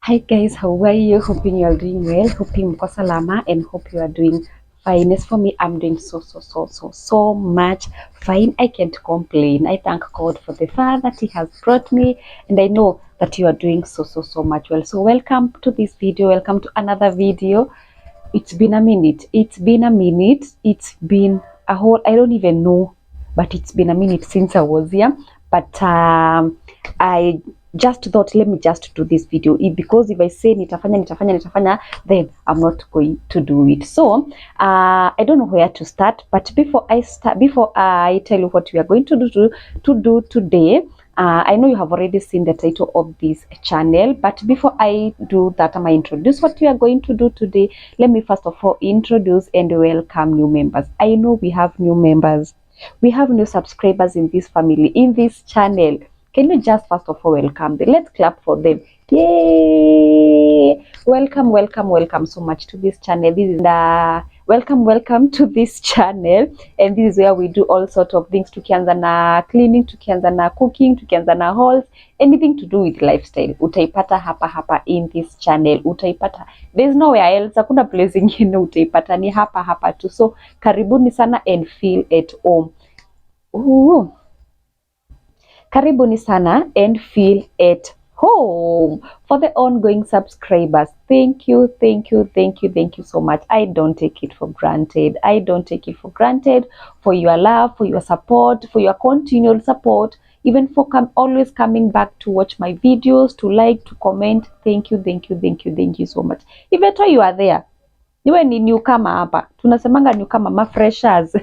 Hi guys, how are you? Hoping you are doing well. Hoping mko salama and hope you are doing fine. As for me, I'm doing so much fine. I can't complain. I thank God for the far that He has brought me, and I know that you are doing so much well. So welcome to this video. Welcome to another video. It's been a minute. It's been a minute. It's been a whole. I don't even know, but it's been a minute since I was here. But I just thought, let me just do this video because if I say nitafanya, then I'm not going to do it. So I don't know where to start, but before I tell you what we are going to do today, I know you have already seen the title of this channel, but before I do that, I introduce what we are going to do today. Let me first of all introduce and welcome new members. I know we have new members. We have new subscribers in this family, in this channel. Can you just first of all welcome them? Let's clap for them. Yay! Welcome so much to this channel. This is welcome to this channel, and this is where we do all sorts of things. Tukianza na cleaning, tukianza na cooking, tukianza na hauls, anything to do with lifestyle utaipata hapa in this channel. Utaipata, there's nowhere else, hakuna place ingine utaipata, ni hapa tu. So karibuni sana and feel at home. Ooh. Karibuni sana and feel at home. For the ongoing subscribers, thank you so much. I don't take it for granted. I don't take it for granted for your love, for your support, for your continual support, even for always coming back to watch my videos, to like, to comment. Thank you so much. If at all you are there, iwe ni newcomer hapa, tunasemanga newcomer, ma freshers.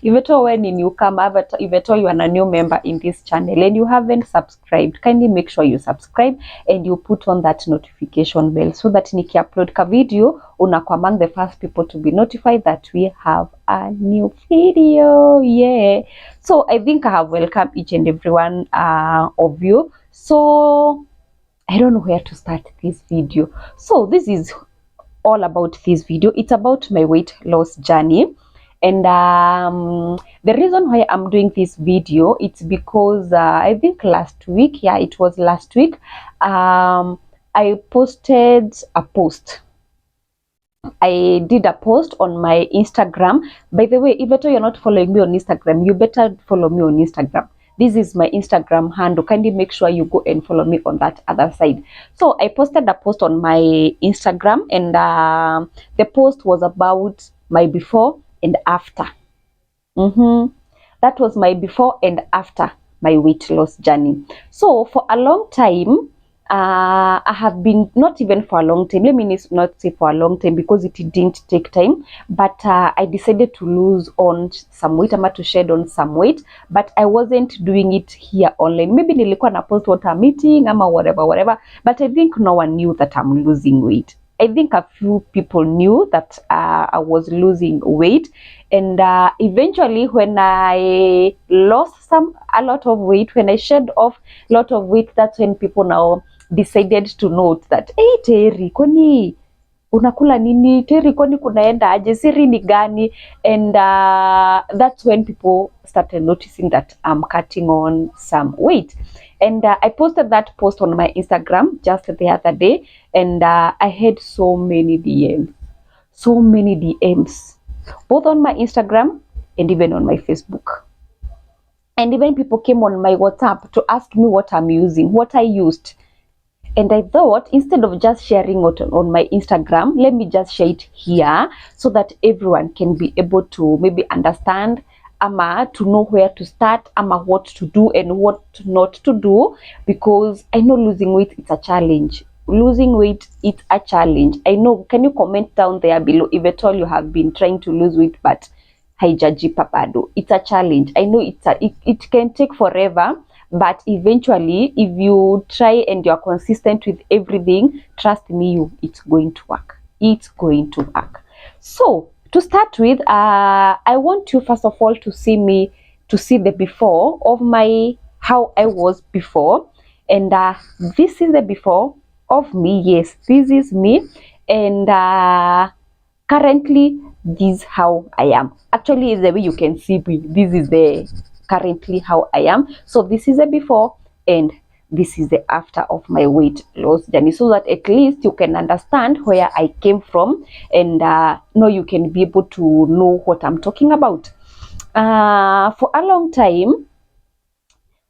If when ni newcomer, if you are a new member in this channel and you haven't subscribed, kindly make sure you subscribe and you put on that notification bell so that niki-upload ka video unakuwa among the first people to be notified that we have a new video. Yeah, so I think I have welcomed each and every one of you. So I don't know where to start this video. So this is all about this video. It's about my weight loss journey, and the reason why I'm doing this video, it's because I think last week, yeah, it was last week, I posted a post. I did a post on my Instagram. By the way, if you're not following me on Instagram, you better follow me on Instagram. This is my Instagram handle. Kindly make sure you go and follow me on that other side. So I posted a post on my Instagram, and the post was about my before and after. That was my before and after my weight loss journey. So for a long time, I have been, not even for a long time, let me not say for a long time because it didn't take time, but I decided to lose on some weight, to shed on some weight, but I wasn't doing it here online. Maybe nilikuwa na post what I'm eating ama whatever, but I think no one knew that I'm losing weight. I think a few people knew that I was losing weight, and eventually when I lost a lot of weight, when I shed off a lot of weight, that's when people now decided to note that, hey, Terry, kwani unakula nini? Terry, kwani kunaenda aje? Siri ni gani? And that's when people started noticing that I'm cutting on some weight. And I posted that post on my Instagram just the other day, and I had so many DMs, both on my Instagram and even on my Facebook. And even people came on my WhatsApp to ask me what I'm using, what I used. And I thought, instead of just sharing it on my Instagram, let me just share it here so that everyone can be able to maybe understand, ama to know where to start, ama what to do and what not to do, because I know losing weight, it's a challenge. Losing weight, it's a challenge. I know. Can you comment down there below if at all you have been trying to lose weight but haijajipa bado? It's a challenge. I know it can take forever, but eventually if you try and you're consistent with everything, trust me, it's going to work. It's going to work. So to start with, I want you first of all to see the before of how I was before, and this is the before of me. Yes, this is me, and currently this is how I am. Actually, the way you can see me, this is the currently how I am. So this is a before and this is the after of my weight loss journey, so that at least you can understand where I came from, and know you can be able to know what I'm talking about. For a long time,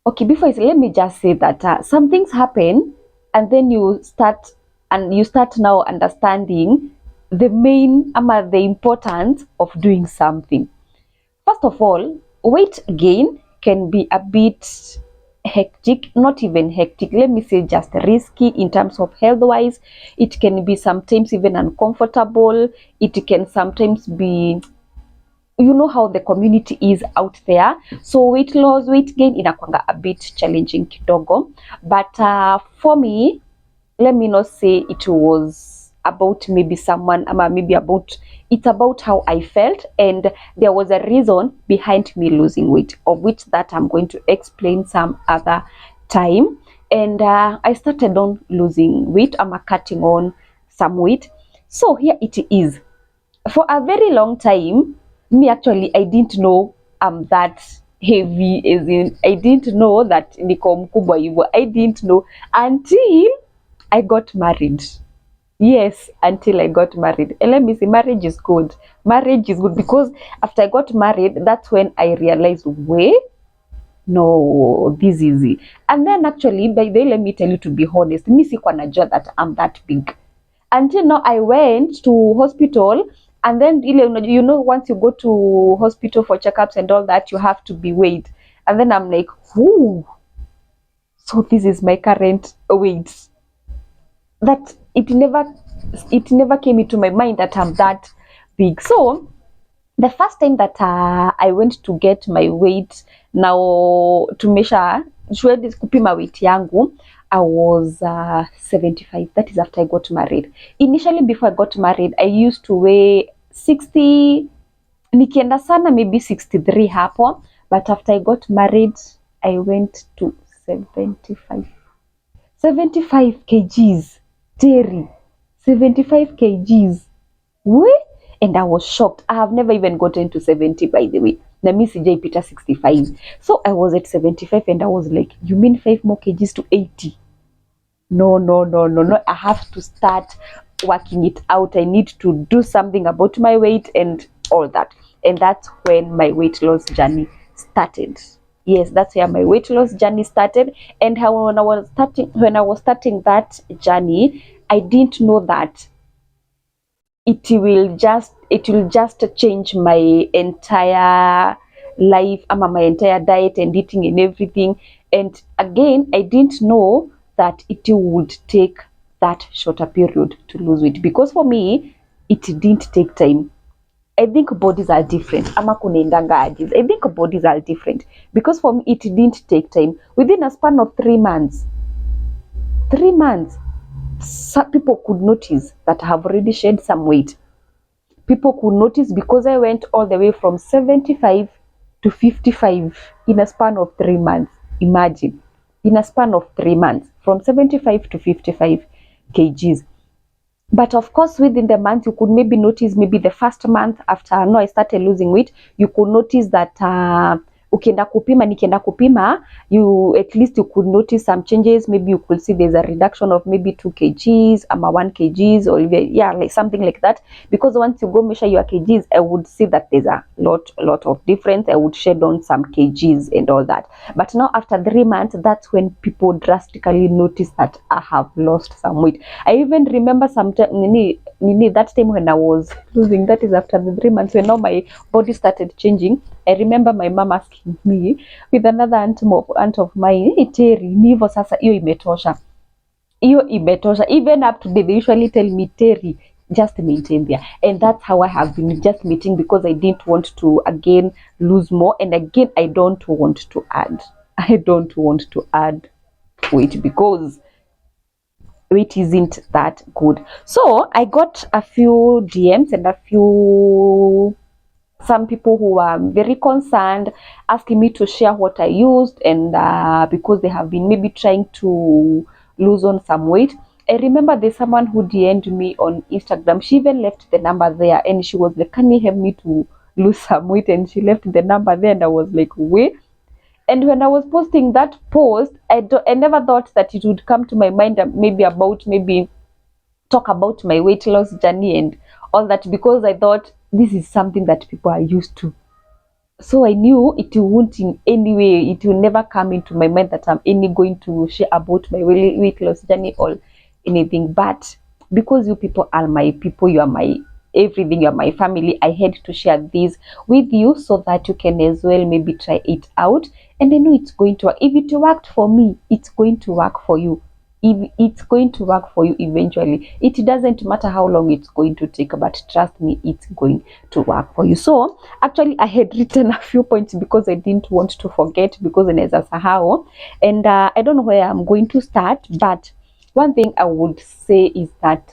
okay, before let me just say that some things happen, and then you start now understanding the main the importance of doing something. First of all, weight gain can be a bit hectic, not even hectic, let me say just risky in terms of health wise. It can be sometimes even uncomfortable. It can sometimes be, you know how the community is out there, so weight loss, weight gain inakwanga a bit challenging kidogo, but for me, let me not say it was about maybe someone, maybe about, it's about how I felt, and there was a reason behind me losing weight, of which that I'm going to explain some other time. And I started on losing weight, cutting on some weight. So here it is. For a very long time, me actually, I didn't know I'm that heavy, as in I didn't know that niko mkubwa hivyo. I didn't know until I got married. Yes, until I got married. And let me say, marriage is good. Marriage is good because after I got married, that's when I realized, wait, no, this is easy. And then actually, by the way, let me tell you, to be honest, me sikuwa najua that I'm that big. Until now, I went to hospital, and then you know, once you go to hospital for checkups and all that, you have to be weighed. And then I'm like, whoo, so this is my current weight. That it never came into my mind that I'm that big. So the first time that I went to get my weight, now to measure kupima weight yangu, I was 75. That is after I got married. Initially, before I got married, I used to weigh 60, nikienda sana maybe 63 hapo, but after I got married, I went to 75 kgs. Terry, 75 kgs. Wait, and I was shocked. I have never even gotten to 70, by the way. Na mi sijaipita 65. So I was at 75 and I was like, you mean 5 more kgs to 80? No. I have to start working it out. I need to do something about my weight and all that. And that's when my weight loss journey started. Yes, that's where my weight loss journey started. And when I was starting that journey, I didn't know that it will just change my entire life, my entire diet and eating and everything. And again, I didn't know that it would take that shorter period to lose weight, because for me, it didn't take time. I think bodies are different. I think bodies are different, because for me, it didn't take time. Within a span of 3 months, some people could notice that I have already shed some weight. People could notice because I went all the way from 75 to 55 in a span of 3 months. Imagine, in a span of 3 months, from 75 to 55 kgs. But of course, within the month, you could maybe notice, maybe the first month after I started losing weight, you could notice that nikienda kupima, you at least you could notice some changes. Maybe you could see there's a reduction of maybe 2 kgs, 1 kgs, or like something like that. Because once you go measure your kgs, I would see that there's a lot of difference. I would shed on some kgs and all that. But now after 3 months, that's when people drastically notice that I have lost some weight. I even remember that time when I was losing, that is after the 3 months, when now my body started changing. I remember my mom asking me with another aunt of mine, hey, Terry, nivo sasa, iyo imetosha. Even up to date, they usually tell me, Terry, just maintain there. And that's how I have been just meeting, because I didn't want to again lose more. And again, I don't want to add weight, because weight isn't that good. So I got a few DMs and some people who are very concerned, asking me to share what I used, and because they have been maybe trying to lose on some weight. I remember there's someone who DM'd me on Instagram. She even left the number there, and she was like, can you help me to lose some weight? And she left the number there, and I was like, wait. And when I was posting that post, I never thought that it would come to my mind, maybe talk about my weight loss journey and all that, because I thought this is something that people are used to. So I knew it won't in any way, it will never come into my mind that I'm going to share about my weight loss journey or anything. But because you people are my people, you are my everything, you are my family, I had to share this with you so that you can as well maybe try it out. And I know it's going to work. If it worked for me, it's going to work for you. If it's going to work for you eventually, it doesn't matter how long it's going to take, but trust me, it's going to work for you. So actually I had written a few points because I didn't want to forget, because inaweza sahau, and I don't know where I'm going to start. But one thing I would say is that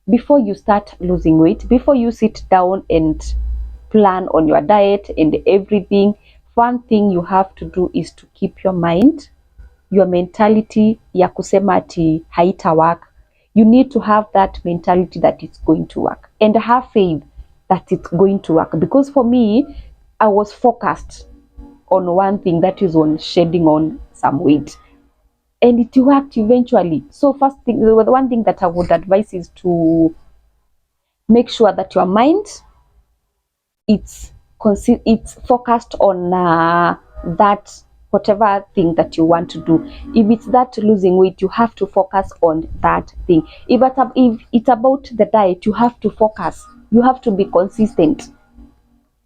before you start losing weight, before you sit down and plan on your diet and everything, one thing you have to do is to keep your mind, your mentality ya kusema ati haita work. You need to have that mentality that it's going to work, and have faith that it's going to work. Because for me, I was focused on one thing, that is on shedding on some weight, and it worked eventually. So first thing, the one thing that I would advise is to make sure that your mind, it's focused on that whatever thing that you want to do. If it's that losing weight, you have to focus on that thing. If it's about the diet, you have to focus. You have to be consistent.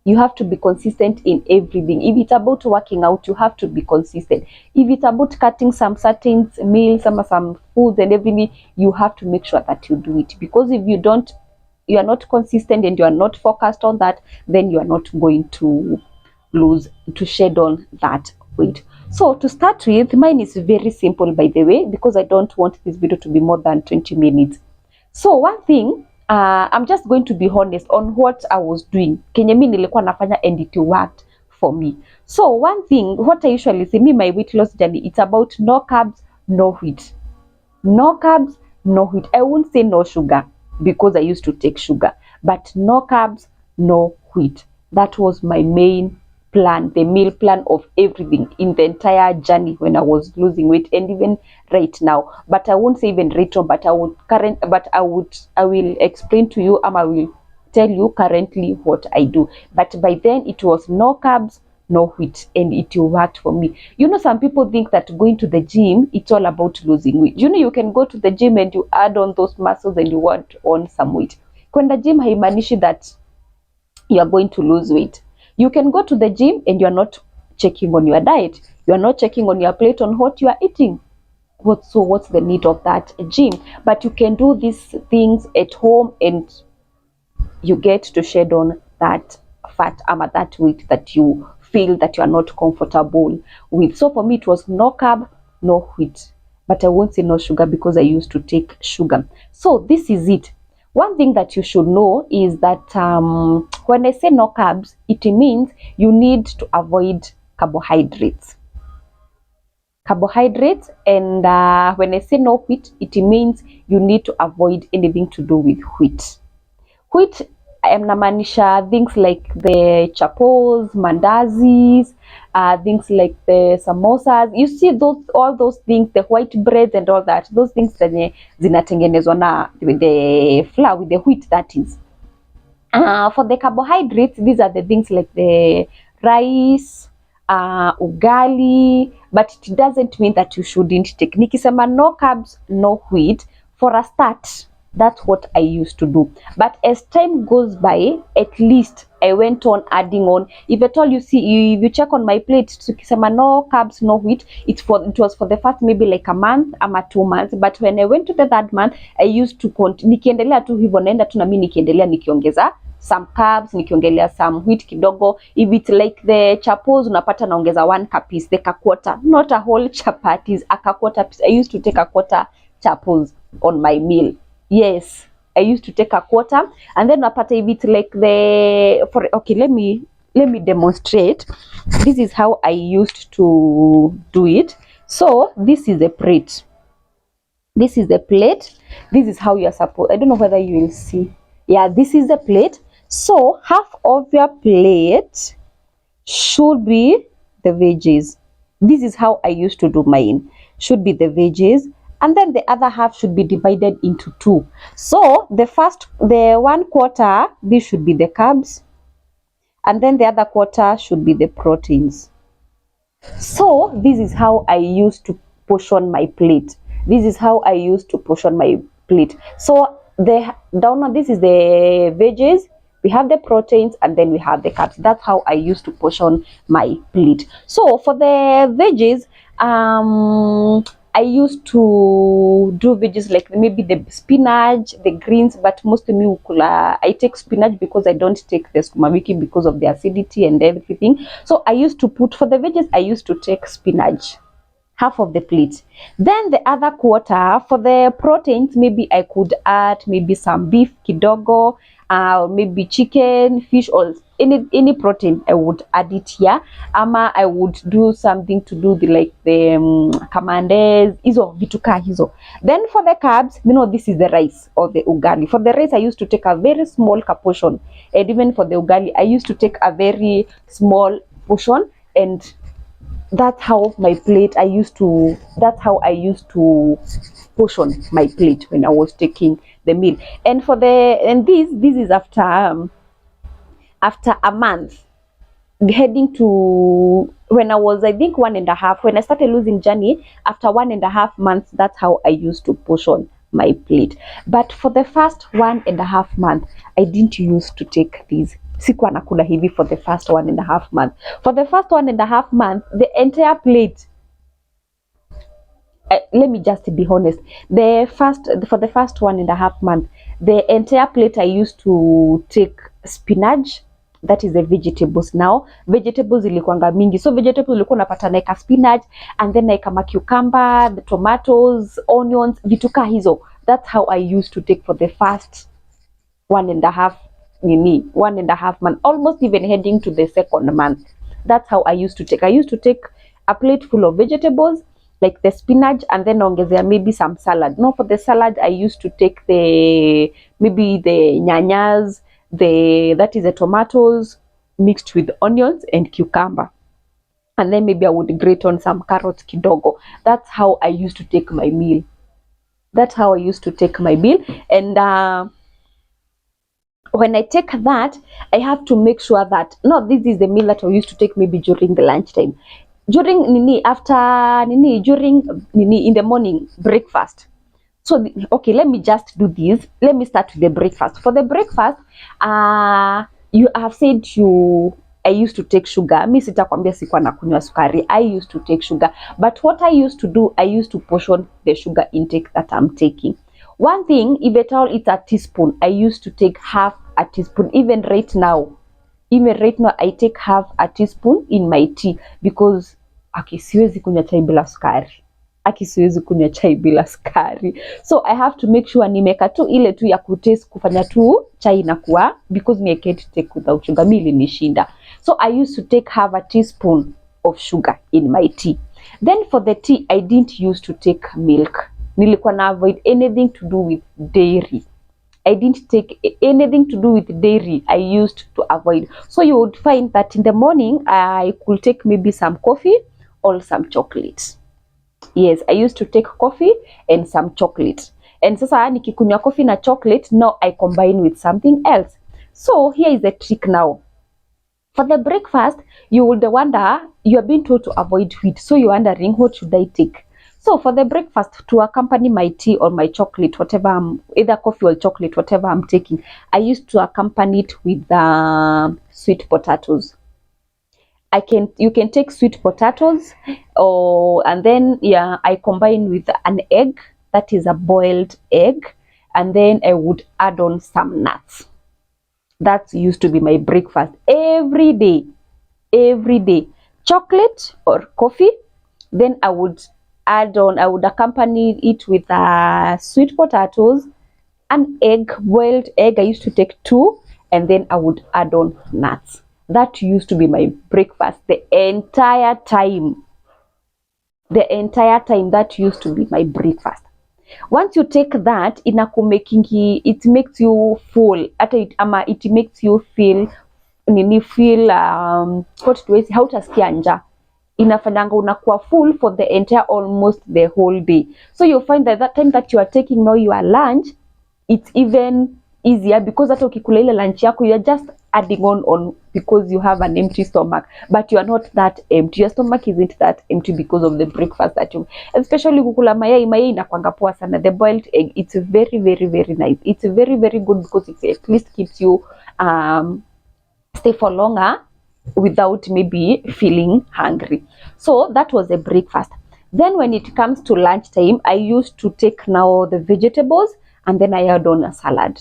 You have to be consistent in everything. If it's about working out, you have to be consistent. If it's about cutting some certain meals, some foods and everything, you have to make sure that you do it. Because if you are not consistent and you are not focused on that, then you are not going to shed on that weight. So to start with, mine is very simple, by the way, because I don't want this video to be more than 20 minutes. So one thing, I'm just going to be honest on what I was doing. Kenye mimi nilikuwa nafanya and it worked for me. So one thing, what I usually say, my weight loss journey, it's about no carbs, no wheat. No carbs, no wheat. I won't say no sugar, because I used to take sugar, but no carbs, no wheat. That was my main plan, the meal plan of everything in the entire journey when I was losing weight, and even right now. But I won't say even right now, but I will explain to you, I will tell you currently what I do. But by then it was no carbs, no wheat, and it worked for me. You know, some people think that going to the gym, it's all about losing weight. You know, you can go to the gym and you add on those muscles and you want on some weight. Kwenda gym haimaanishi that you are going to lose weight. You can go to the gym and you are not checking on your diet. You are not checking on your plate on what you are eating. What's the need of that gym? But you can do these things at home and you get to shed on that fat, that weight that you feel that you are not comfortable with. So for me, it was no carb, no wheat, but I won't say no sugar because I used to take sugar. So this is it. One thing that you should know is that when I say no carbs, it means you need to avoid carbohydrates. And when I say no wheat, it means you need to avoid anything to do with wheat. Wheat, namaanisha things like the chapos, mandazis, things like the samosas. You see all those things, the white breads and all that. Those things zinatengenezwa na with the flour, with the wheat, that is. For the carbohydrates, these are the things like the rice, ugali, but it doesn't mean that you shouldn't take. Nikisema no carbs, no wheat, for a start, that's what I used to do. But as time goes by, at least I went on adding on. If at all if you check on my plate, tukisema no carbs, no wheat, it was for the first maybe like a month ama 2 months. But when I went to the third month, I used to nikiendelea tu hivyo, naenda tu na mimi nikiendelea nikiongeza some carbs, nikiongelea some wheat kidogo. If it's like the chapos, unapata naongeza 1 piece, the quarter, not a whole chapatis, a quarter piece. I used to take a quarter chapos on my meal. Yes, I used to take a quarter, and then napata if it's like okay, let me demonstrate. This is how I used to do it. So this is the plate. This is the plate. This is how you are supposed. I don't know whether you will see. Yeah, this is the plate. So half of your plate should be the veggies. This is how I used to do mine. Should be the veggies, and then the other half should be divided into two. So the 1/4, this should be the carbs, and then the other quarter should be the proteins. So this is how I used to portion my plate. This is how I used to portion my plate. So this is the veggies, we have the proteins, and then we have the carbs. That's how I used to portion my plate. So for the veggies, I used to do veggies like maybe the spinach, the greens, but mostly I take spinach because I don't take the sukuma wiki because of the acidity and everything. So I used to put, for the veggies, I used to take spinach, half of the plate. Then the other quarter, for the proteins, maybe I could add maybe some beef kidogo, maybe chicken, fish, or any protein. I would add it here. I would do something to do the kamandes, hizo vituka hizo. Then for the carbs, this is the rice or the ugali. For the rice, I used to take a very small portion, and even for the ugali, I used to take a very small portion. And that's how my plate, that's how I used to portion my plate when I was taking the meal. And this is after a month, heading to when I was, I think, 1.5, when I started losing journey, after 1.5 months, that's how I used to portion my plate. But for the first 1.5 month, I didn't used to take these. Sikuwa nakula hivi for the first 1.5 month. For the first 1.5 month, the entire plate, let me just be honest, for the first 1.5 month, the entire plate I used to take spinach. That is the vegetables. Now vegetables ilikuanga mingi, so vegetables ilikuwa napata naika spinach, and then naika cucumber, the tomatoes, onions, vituka hizo. That's how I used to take for the first 1.5 month, almost even heading to the second month. That's how I used to take. I used to take a plate full of vegetables, like the spinach, and then ongezea maybe some salad. No, for the salad, I used to take maybe the nyanyas, that is the tomatoes mixed with onions and cucumber. And then maybe I would grate on some carrots kidogo. That's how I used to take my meal. And when I take that, I have to make sure that, no, this is the meal that I used to take maybe during the lunchtime. During in the morning, breakfast. So, okay, let me just do this. Let me start with the breakfast. For the breakfast, you have said I used to take sugar. Mi sitakwambia sikuwa nakunywa sukari. I used to take sugar. But what I used to do, I used to portion the sugar intake that I'm taking. One thing, if at all it's a teaspoon, I used to take half a teaspoon. Even right now, I take half a teaspoon in my tea because siwezi kunywa chai bila sukari. So I have to make sure nimeka tu ile tu ya kutaste kufanya tu chai inakuwa, because I can't take without sugar, mili nishinda. So I used to take half a teaspoon of sugar in my tea. Then for the tea, I didn't used to take milk. Nilikuwa na avoid anything to do with dairy. I didn't take anything to do with dairy. I used to avoid. So you would find that in the morning, I could take maybe some coffee or some chocolate. Yes, I used to take coffee and some chocolate. And sasa nikikunywa coffee na chocolate, now I combine with something else. So here is the trick now. For the breakfast, you would wonder, you are being told to avoid wheat. So you're wondering, what should I take? So for the breakfast, to accompany my tea or my chocolate, either coffee or chocolate, whatever I'm taking, I used to accompany it with sweet potatoes. You can take sweet potatoes, and then I combine with an egg, that is a boiled egg, and then I would add on some nuts. That used to be my breakfast every day. Chocolate or coffee, then I would accompany it with sweet potatoes, an egg, boiled egg. I used to take 2, and then I would add on nuts. That used to be my breakfast the entire time. That used to be my breakfast. Once you take that, it makes you full. It makes you feel hautasikia njaa. inafanyanga unakuwa full for the entire almost the whole day. So you'll find that time that you are taking now your lunch, it's even easier because hata ukikula ile lunch yako, you are just adding on because you have an empty stomach, but you are not that empty. Your stomach isn't that empty because of the breakfast that you, especially kukula mayai inakwanga poa sana. The boiled egg, it's very nice. It's very good because it at least keeps you stay for longer without maybe feeling hungry. So that was a breakfast. Then when it comes to lunchtime, I used to take now the vegetables and then I add on a salad.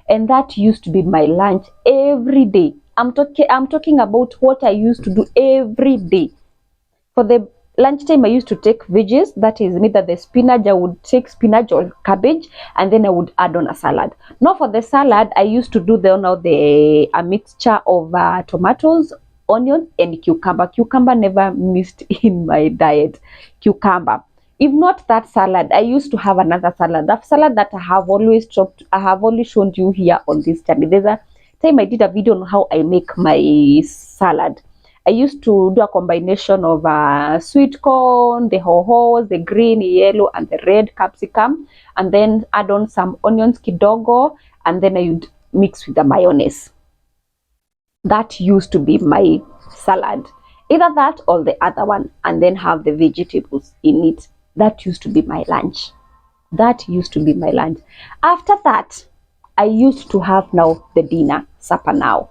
And that used to be my lunch every day. I'm talking about what I used to do every day. For the lunchtime, I used to take veggies, that is either the spinach, I would take spinach or cabbage, and then I would add on a salad. Now for the salad, I used to do a mixture of tomatoes, onion, and cucumber. Cucumber never missed in my diet. Cucumber. If not that salad, I used to have another salad. That salad that I have always shown you here on this channel. There's a time I did a video on how I make my salad. I used to do a combination of sweet corn, the hohos, the green, yellow, and the red capsicum, and then add on some onions kidogo, and then I would mix with the mayonnaise. That used to be my salad. Either that or the other one, and then have the vegetables in it. That used to be my lunch. That used to be my lunch. After that, I used to have now the dinner, supper now.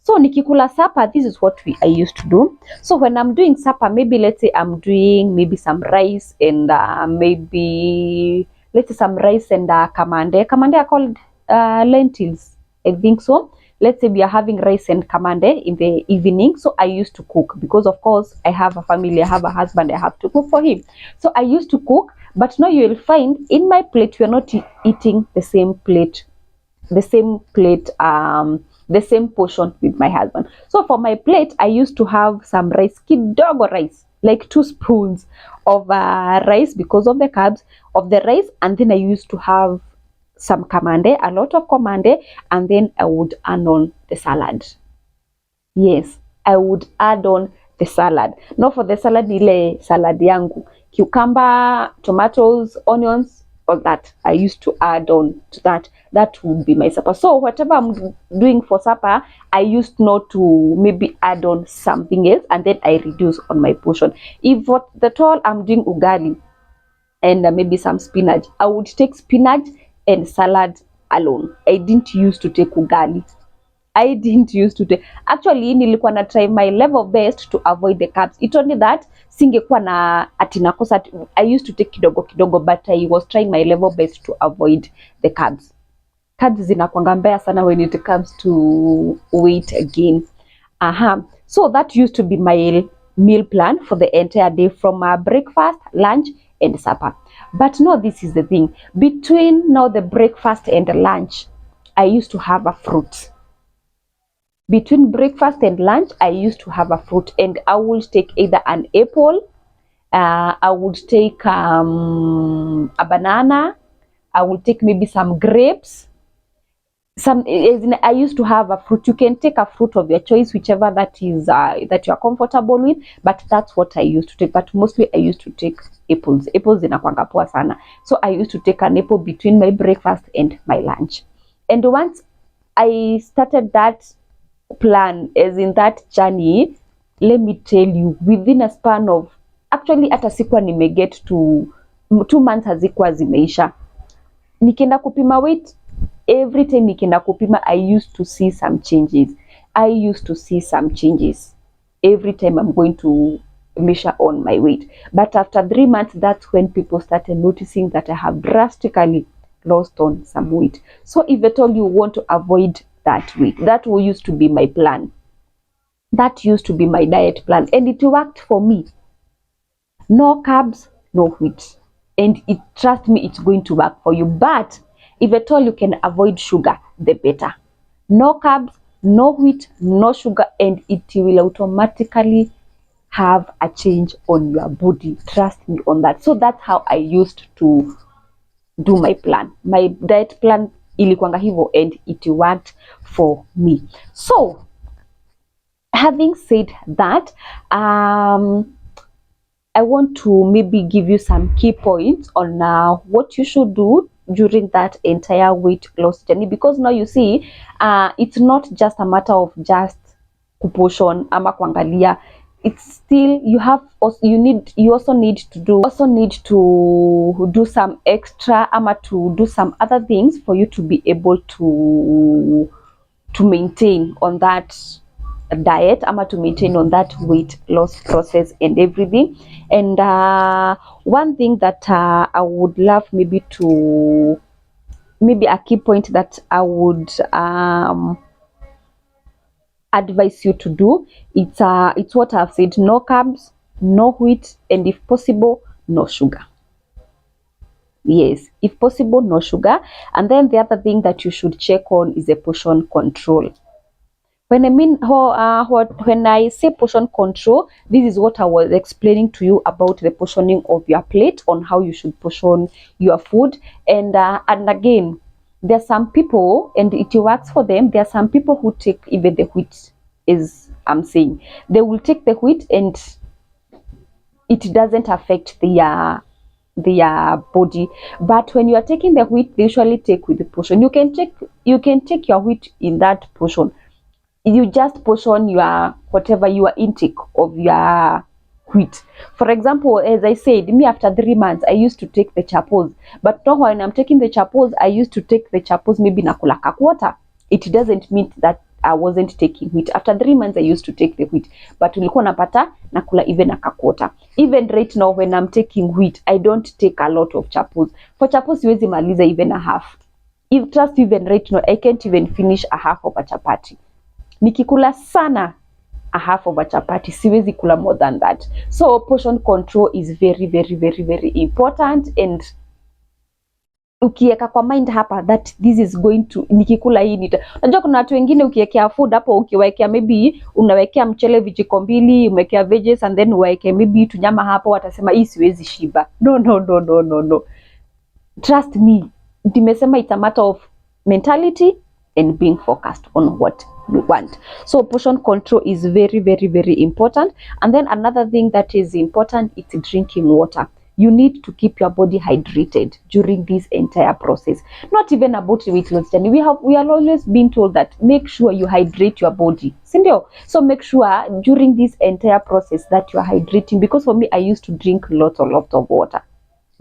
So nikikula supper, this is what I used to do. So when I'm doing supper, maybe let's say I'm doing maybe some rice and maybe let's say some rice and kamande. Kamande are called lentils, I think so. Let's say we are having rice and kamande in the evening. So I used to cook because of course I have a family, I have a husband, I have to cook for him. So I used to cook, but now you will find in my plate, we are not eating the same portion with my husband. So for my plate, I used to have some rice, kidogo rice, like 2 spoons of rice because of the carbs of the rice, and then I used to have some kamande, a lot of kamande, and then I would add on the salad. Yes, I would add on the salad. Not for the salad, ile salad yangu, cucumber, tomatoes, onions, all that I used to add on to that. That would be my supper. So whatever I'm doing for supper, I used not to maybe add on something else, and then I reduce on my portion. If what the all I'm doing ugali and maybe some spinach, I would take spinach and salad alone. I didn't used to take ugali. I didn't used to take. Actually, nilikuwa na try my level best to avoid the carbs. It only that singekuwa na atinakosa. I used to take kidogo, but I was trying my level best to avoid the carbs. Carbs zinakwanga mbaya sana when it comes to weight gain. So that used to be my meal plan for the entire day, from breakfast, lunch, and supper. But no, this is the thing. Between now the breakfast and the lunch, I used to have a fruit. Between breakfast and lunch, I used to have a fruit, and I would take either an apple, I would take a banana, I would take maybe some grapes. I used to have a fruit. You can take a fruit of your choice, whichever that is that you are comfortable with, but that's what I used to take. But mostly I used to take apples. Apples zinakwanga poa sana. So I used to take an apple between my breakfast and my lunch. And once I started that plan, as in that journey, let me tell you, within a span of, actually hata sikuwa nimeget to 2 months hazikuwa zimeisha. Nikienda kupima weight, every time nikienda kupima, I used to see some changes. Every time I'm going to measure on my weight. But after 3 months, that's when people started noticing that I have drastically lost on some weight. So if at all you want to avoid that weight, that used to be my plan. That used to be my diet plan, and it worked for me. No carbs, no wheat. And trust me, it's going to work for you. But if at all you can avoid sugar, the better. No carbs, no wheat, no sugar, and it will automatically have a change on your body. Trust me on that. So that's how I used to do my plan. My diet plan ilikuwanga hivyo, and it worked for me. So having said that, I want to maybe give you some key points on what you should do during that entire weight loss journey, because now you see it's not just a matter of just kuportion ama kuangalia. It's still you also need to do some extra ama to do some other things for you to be able to maintain on that diet ama to maintain on that weight loss process and everything. And one thing that I would love maybe a key point that I would advise you to do, it's what I've said: no carbs, no wheat, and if possible, no sugar. Yes, if possible, no sugar. And then the other thing that you should check on is a portion control. When I say portion control, this is what I was explaining to you about the portioning of your plate, on how you should portion your food. And again, there are some people, and it works for them. There are some people who take even the wheat, as I'm saying. They will take the wheat and it doesn't affect their body. But when you are taking the wheat, they usually take with the portion. You can take your wheat in that portion. You just portion your whatever your intake of your wheat. For example, as I said, me after 3 months I used to take the chapos, but now when I'm taking the chapos, I used to take the chapos maybe nakula kakwota. It doesn't mean that I wasn't taking wheat. After 3 months I used to take the wheat, but ulikuwa napata nakula even a kakwota. Even right now when I'm taking wheat, I don't take a lot of chapos. For chapos siwezi maliza even a half. Even right now I can't even finish a half of a chapati. Nikikula sana a half of a chapati, siwezi kula more than that. So portion control is very very very very important, and ukiweka kwa mind hapa that this is going to, nikikula hii unajua kuna watu wengine ukiwekea food hapo, ukiwekea maybe unawekea mchele vijiko 2, umewekea veggies and then uweke maybe tunyama hapo, watasema hii siwezi shiba. No. Trust me, nimesema it's a matter of mentality and being focused on what you want. So portion control is very very very important. And then another thing that is important is drinking water. You need to keep your body hydrated during this entire process. Not even about weight loss journey. We are always been told that make sure you hydrate your body. Sindio? So make sure during this entire process that you are hydrating, because for me I used to drink lots of water.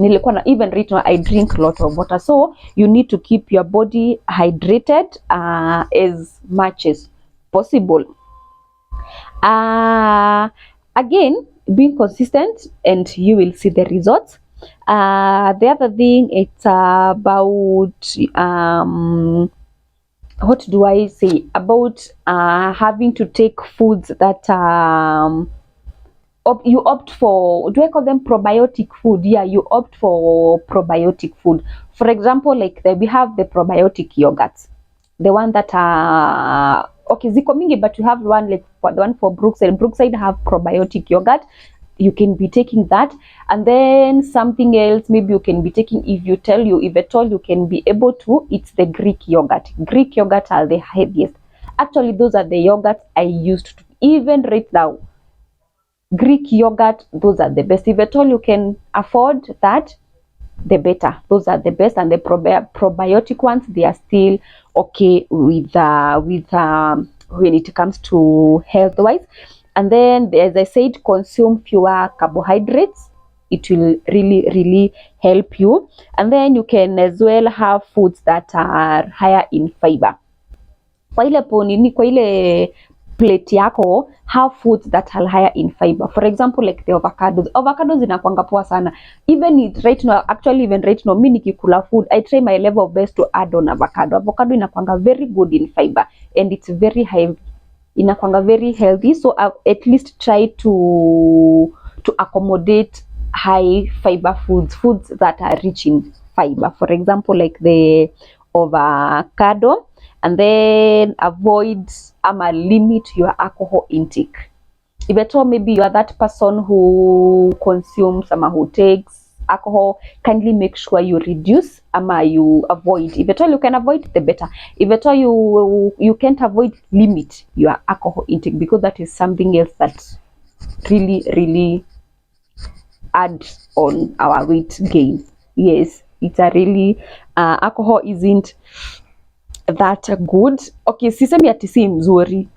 Even right now I drink a lot of water. So you need to keep your body hydrated as much as possible. Again, being consistent and you will see the results. The other thing, it's about what do I say, about having to take foods that you opt for. Do I call them probiotic food? Yeah, you opt for probiotic food. For example, like we have the probiotic yogurts, the one that okay, ziko mingi, but you have one like the one for Brookside have probiotic yogurt. You can be taking that. And then something else maybe you can be taking, if at all you can be able to, it's the Greek yogurt. Greek yogurt are the heaviest. Actually, those are the yogurts I used to, even right now. Greek yogurt, those are the best. If at all you can afford that, the better. Those are the best. And the probiotic ones, they are still okay with when it comes to health wise. And then, as I said, consume fewer carbohydrates. It will really help you. And then you can as well have foods that are higher in fiber. Kwa ile plate yako, have foods that are higher in fiber. For example, like the avocados. Avocados inakwanga poa sana. Even right now, mimi nikikula food, I try my level of best to add on avocado. Avocado inakwanga very good in fiber, and it's very high, inakwanga very healthy. So I've at least try to accommodate high fiber foods that are rich in fiber. For example, like the avocado. And then avoid limit your alcohol intake. If at all maybe you are that person who consumes who takes alcohol, kindly make sure you reduce you avoid. If at all you can avoid, the better. If at all you can't avoid, limit your alcohol intake, because that is something else that really add on our weight gain. Yes, it's a really alcohol isn't that good. Okay, sisemi ati si mzuri,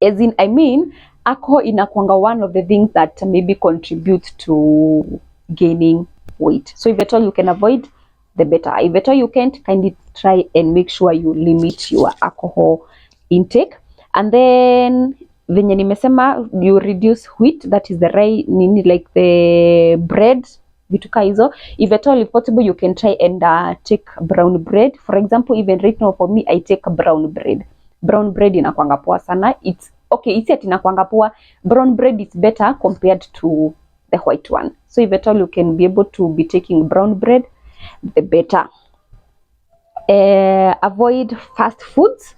as in, I mean, alcohol inakwanga one of the things that maybe contribute to gaining weight. So if at all you can avoid, the better. If at all you can't, kindly try and make sure you limit your alcohol intake. And then venye nimesema, you reduce wheat, that is the rye nini, like the bread, vitu ka hizo. If at all if possible, you can try and take brown bread. For example, even right now for me, I take brown bread. Brown bread inakwanga poa sana. It's okay, isi ati inakwanga poa. Brown bread is better compared to the white one. So if at all you can be able to be taking brown bread, the better. Avoid fast foods.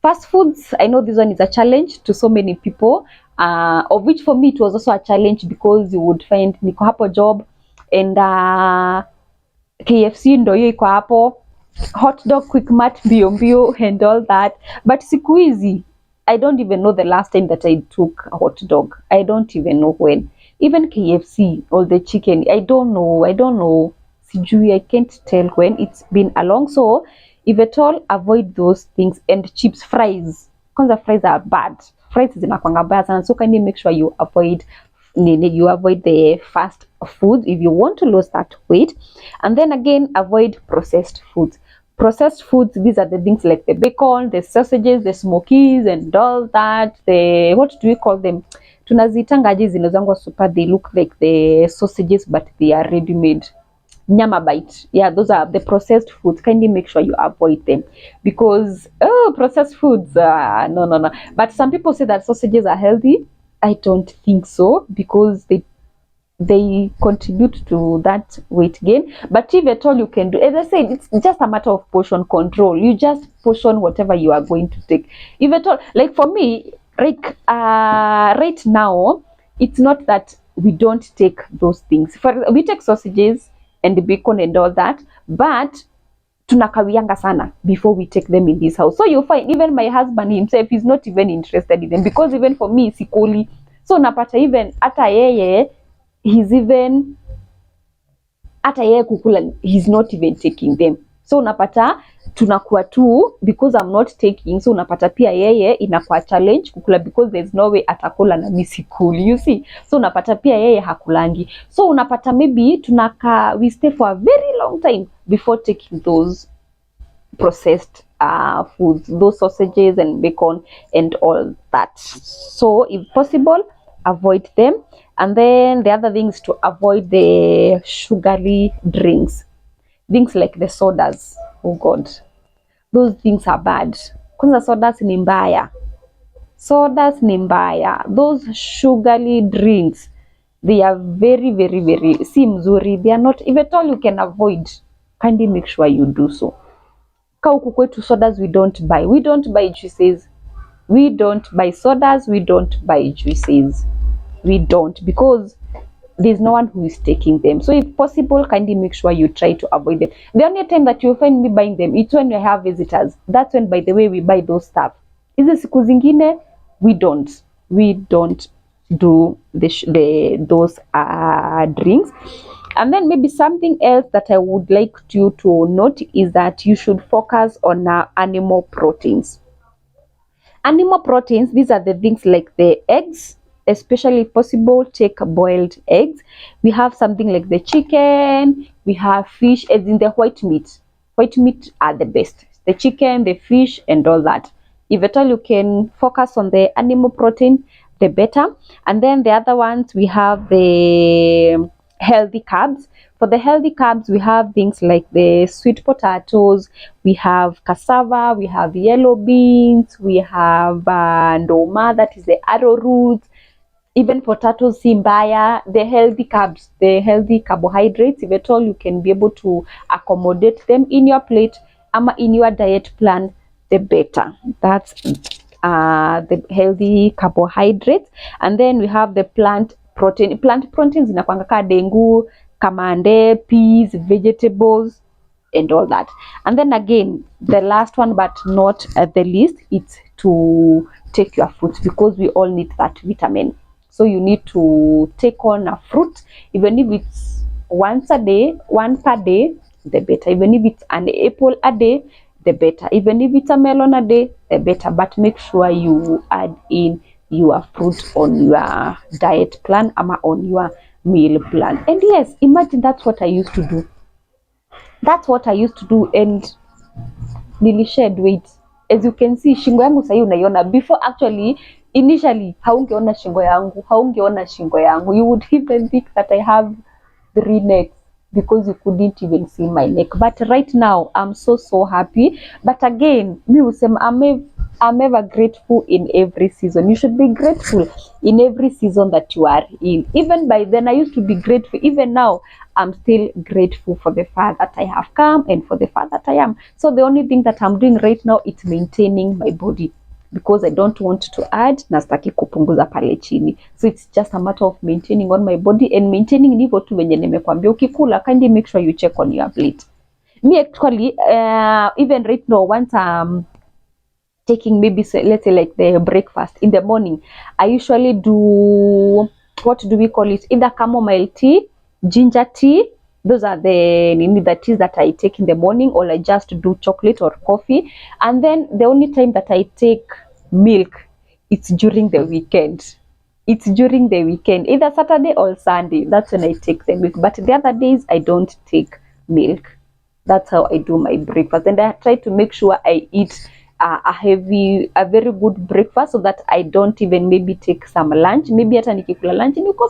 Fast foods, I know this one is a challenge to so many people, of which for me it was also a challenge, because you would find niko hapo job and KFC ndo hiyo iko hapo, hot dog, Quickmart, mbio mbio and all that. But siku hizi, I don't even know the last time that I took a hot dog. I don't even know when. Even KFC or the chicken, I don't know. Sijui, I can't tell when. It's been a long. So if at all, avoid those things. And chips, fries, kwanza fries are bad. Fries zinakwanga bad sana. So kindly make sure you avoid the fast food if you want to lose that weight. And then again, avoid processed foods. Processed foods, these are the things like the bacon, the sausages, the smokies and all that. The, what do we call them? Tunazitangaje zinazangwa super, they look like the sausages but they are ready made. Nyama bite, yeah, those are the processed foods. Kindly make sure you avoid them, because processed foods, no. But some people say that sausages are healthy. I don't think so, because they contribute to that weight gain. But if at all you can do, as I said, it's just a matter of portion control. You just portion whatever you are going to take. If at all, like for me, right now, it's not that we don't take those things. We take sausages and the bacon and all that, but tunakawianga sana before we take them in this house. So you'll find even my husband himself is not even interested in them, because even for me sikuli. So napata even hata yeye kukula, he's not even taking them. So unapata tunakuwa tu, because I'm not taking, so unapata pia yeye inakuwa challenge kukula, because there's no way atakula na mimi sikuli, you see. So unapata pia yeye hakulangi. So unapata maybe we stay for a very long time before taking those processed foods, those sausages and bacon and all that. So if possible, avoid them. And then the other thing is to avoid the sugary drinks, things like the sodas. Oh God, those things are bad. Kwanza sodas ni mbaya. Those sugary drinks, they are very, very, very si mzuri. They are not. If at all you can avoid, kindly make sure you do so. Huku kwetu sodas we don't buy. We don't buy juices. We don't buy sodas. We don't buy juices. We don't, because there's no one who is taking them. So if possible, kindly make sure you try to avoid them. The only time that you'll find me buying them, it's when we have visitors. That's when, by the way, we buy those stuff. Hizi siku zingine, we don't do those drinks. And then maybe something else that I would like you to note is that you should focus on animal proteins. Animal proteins, these are the things like the eggs, especially if possible, take boiled eggs. We have something like the chicken, we have fish, as in the white meat. White meat are the best. The chicken, the fish, and all that. If at all you can focus on the animal protein, the better. And then the other ones, we have the healthy carbs. For the healthy carbs, we have things like the sweet potatoes, we have cassava, we have yellow beans, we have ndoma, that is the arrowroot. Even potatoes, simbaya, the healthy carbs, the healthy carbohydrates. If at all you can be able to accommodate them in your plate, in your diet plan, the better. That's the healthy carbohydrates. And then we have the plant protein. Plant proteins inakwanga ka dengu, kamande, peas, vegetables, and all that. And then again, the last one but not the least, it's to take your fruits, because we all need that vitamin. So you need to take on a fruit, even if it's one per day, the better. Even if it's an apple a day, the better. Even if it's a melon a day, the better. But make sure you add in your fruit on your diet plan or on your meal plan. And yes, imagine that's what I used to do. That's what I used to do, and nilished weight. As you can see, shingo yangu sasa unaiona. Before, actually, initially haungeona shingo yangu. You would even think that I have 3 necks because you couldn't even see my neck. But right now, I'm so happy. But again, me usema, I'm ever grateful in every season. You should be grateful in every season that you are in. Even by then, I used to be grateful. Even now, I'm still grateful for the fact that I have come and for the fact that I am. So the only thing that I'm doing right now is maintaining my body, because I don't want to add na sitaki kupunguza pale chini. So it's just a matter of maintaining on my body, and maintaining ni hivyo tu venye nimekwambia. Ukikula, kindly make sure you check on your plate. Me actually, even right now, once taking maybe, let's say, like the breakfast in the morning, I usually do, what do we call it, either chamomile tea, ginger tea. Those are the teas that I take in the morning, or I just do chocolate or coffee. And then the only time that I take milk, it's during the weekend. It's during the weekend, either Saturday or Sunday. That's when I take the milk. But the other days, I don't take milk. That's how I do my breakfast. And I try to make sure I eat a very good breakfast, so that I don't even maybe take some lunch. Maybe hata nikikula lunch niko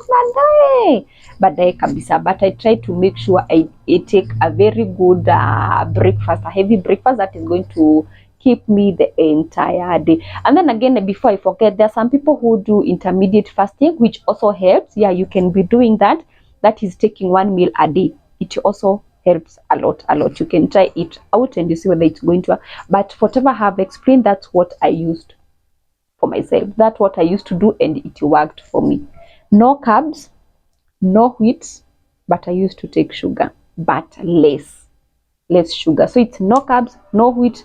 baadaye kabisa. But I try to make sure I take a very good breakfast, a heavy breakfast that is going to keep me the entire day. And then again, before I forget, there are some people who do intermediate fasting, which also helps. Yeah, you can be doing that. That is taking 1 meal a day. It also helps a lot. You can try it out and you see whether it's going to work. But whatever I have explained, that's what I used for myself. That's what I used to do, and it worked for me. No carbs, no wheat, but I used to take sugar, but less sugar. So it's no carbs, no wheat,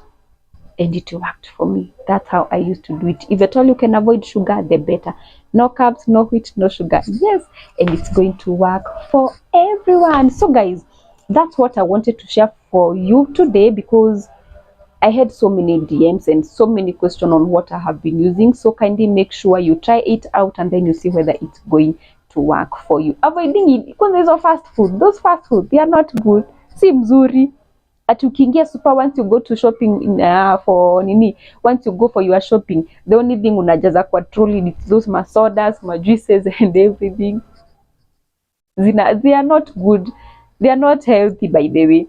and it worked for me. That's how I used to do it. If at all you can avoid sugar, the better. No carbs, no wheat, no sugar. Yes, and it's going to work for everyone. So guys, that's what I wanted to share for you today, because I had so many DMs and so many questions on what I have been using. So kindly make sure you try it out, and then you see whether it's going to work for you. Avoiding it, because there's fast food. Those fast food, they are not good. Si mzuri. At ukiingia super, once you go to shopping once you go for your shopping, the only thing unajaza kwa trolley is those masodas, juices and everything. They are not good. They are not healthy, by the way.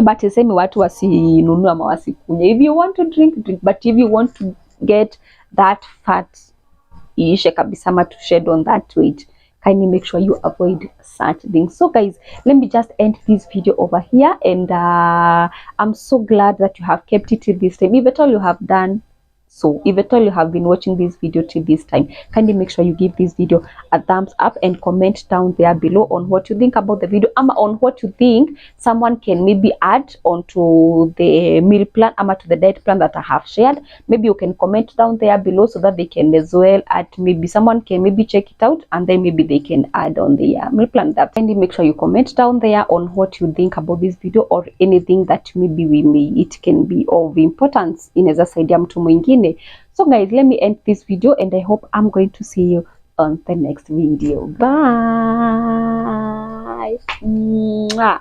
But same watu wasinunua ama wasikunywe. If you want to drink, but if you want to get that fat iishe kabisa, ma to shed on that weight, kindly make sure you avoid such things. So guys, let me just end this video over here, and I'm so glad that you have kept it till this time. If at all you have done so, if at all you have been watching this video till this time, kindly make sure you give this video a thumbs up and comment down there below on what you think about the video, ama on what you think someone can maybe add onto the meal plan, ama to the diet plan that I have shared. Maybe you can comment down there below so that they can as well add. Maybe someone can maybe check it out, and then maybe they can add on the meal plan. That kindly make sure you comment down there on what you think about this video, or anything that maybe it can be of importance inaweza saidia mtu mwingine. So guys, let me end this video, and I hope I'm going to see you on the next video. Bye. Mwah.